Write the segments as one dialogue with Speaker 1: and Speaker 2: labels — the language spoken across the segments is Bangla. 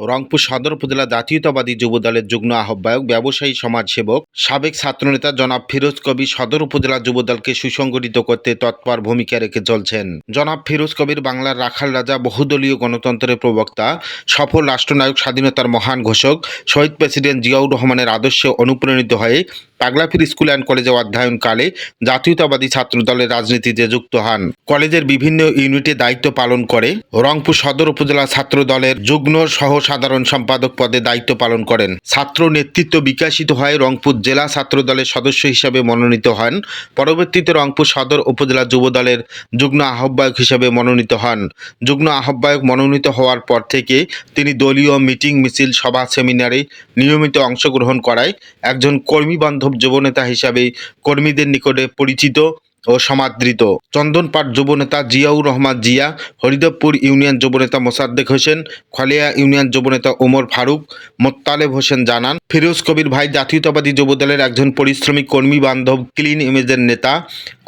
Speaker 1: রংপুর সদর উপজেলা জাতীয়তাবাদী যুবদলের যুগ্ম আহ্বায়ক, ব্যবসায়ী, সমাজসেবক, সাবেক ছাত্রনেতা জনাব ফিরোজ কবির সদর উপজেলা যুবদলকে সুসংগঠিত করতে তৎপর ভূমিকা রেখে চলছেন। জনাব ফিরোজ কবির বাংলার রাখাল রাজা, বহুদলীয় গণতন্ত্রের প্রবক্তা, সফল রাষ্ট্রনায়ক, স্বাধীনতার মহান ঘোষক, শহীদ প্রেসিডেন্ট জিয়াউর রহমানের আদর্শে অনুপ্রাণিত হয়ে পাগলাফির স্কুল অ্যান্ড কলেজে অধ্যয়নকালে জাতীয়তাবাদী ছাত্রদলের রাজনীতিতে যুক্ত হন। কলেজের বিভিন্ন ইউনিটে দায়িত্ব পালন করে রংপুর সদর উপজেলা ছাত্র দলের যুগ্ম সহ সাধারণ সম্পাদক পদে দায়িত্ব পালন করেন। ছাত্র নেতৃত্ব বিকশিত হয় রংপুর জেলা ছাত্র দলের সদস্য হিসেবে মনোনীত হন। পরবর্তীতে রংপুর সদর উপজেলা যুব দলের যুগ্ম আহ্বায়ক হিসেবে মনোনীত হন। যুগ্ম আহ্বায়ক মনোনীত হওয়ার পর থেকে তিনি দলীয় মিটিং, মিছিল, সভা, সেমিনারে নিয়মিত অংশগ্রহণ করায় একজন কর্মীবান্ধব যুবনেতা হিসাবে কর্মীদের নিকটে পরিচিত ও সমাদৃত। চন্দনপাট যুবনেতা জিয়াউর রহমান জিয়া, হরিদেবপুর ইউনিয়ন যুবনেতা মোসাদ্দেক হোসেন, খলিয়া ইউনিয়ন যুবনেতা ওমর ফারুক, মোত্তালেব হোসেন জানান, ফিরোজ কবির ভাই জাতীয়তাবাদী যুবদলের একজন পরিশ্রমী, কর্মী বান্ধব, ক্লিন ইমেজের নেতা।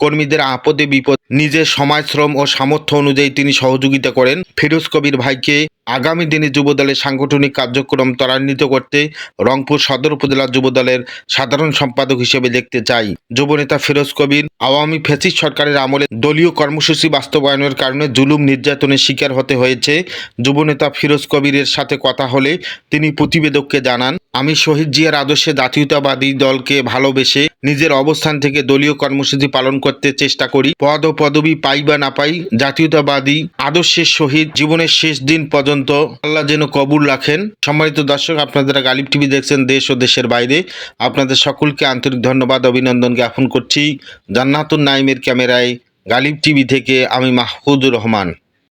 Speaker 1: কর্মীদের আপদে বিপদ নিজের সময়, শ্রম ও সামর্থ্য অনুযায়ী তিনি সহযোগিতা করেন। ফিরোজ কবির ভাইকে আগামী দিনে যুবদলের সাংগঠনিক কার্যক্রম ত্বরান্বিত করতে রংপুর সদর উপজেলা যুবদলের সাধারণ সম্পাদক হিসেবে দেখতে চাই। যুবনেতা ফিরোজ কবির আওয়ামী ফ্যাসিস্ট সরকারের আমলে দলীয় কর্মসূচি বাস্তবায়নের কারণে জুলুম নির্যাতনের শিকার হতে হয়েছে। যুবনেতা ফিরোজ কবিরের সাথে কথা হলে তিনি প্রতিবেদককে জানান, আমি শহীদ জিয়ার আদর্শে জাতীয়তাবাদী দলকে ভালোবেসে নিজের অবস্থান থেকে দলীয় কর্মসূচি পালন করতে চেষ্টা করি। পদ ও পদবি পাই বা না পাই, জাতীয়তাবাদী আদর্শের সহিত জীবনের শেষ দিন পর্যন্ত আল্লাহ যেন কবুল রাখেন। সম্মানিত দর্শক, আপনারা গালিব টিভি দেখছেন দেশ ও দেশের বাইরে, আপনাদের সকলকে আন্তরিক ধন্যবাদ, অভিনন্দন জ্ঞাপন করছি। জান্নাতুন নাইমের ক্যামেরায় গালিব টিভি থেকে আমি মাহফুজুর রহমান।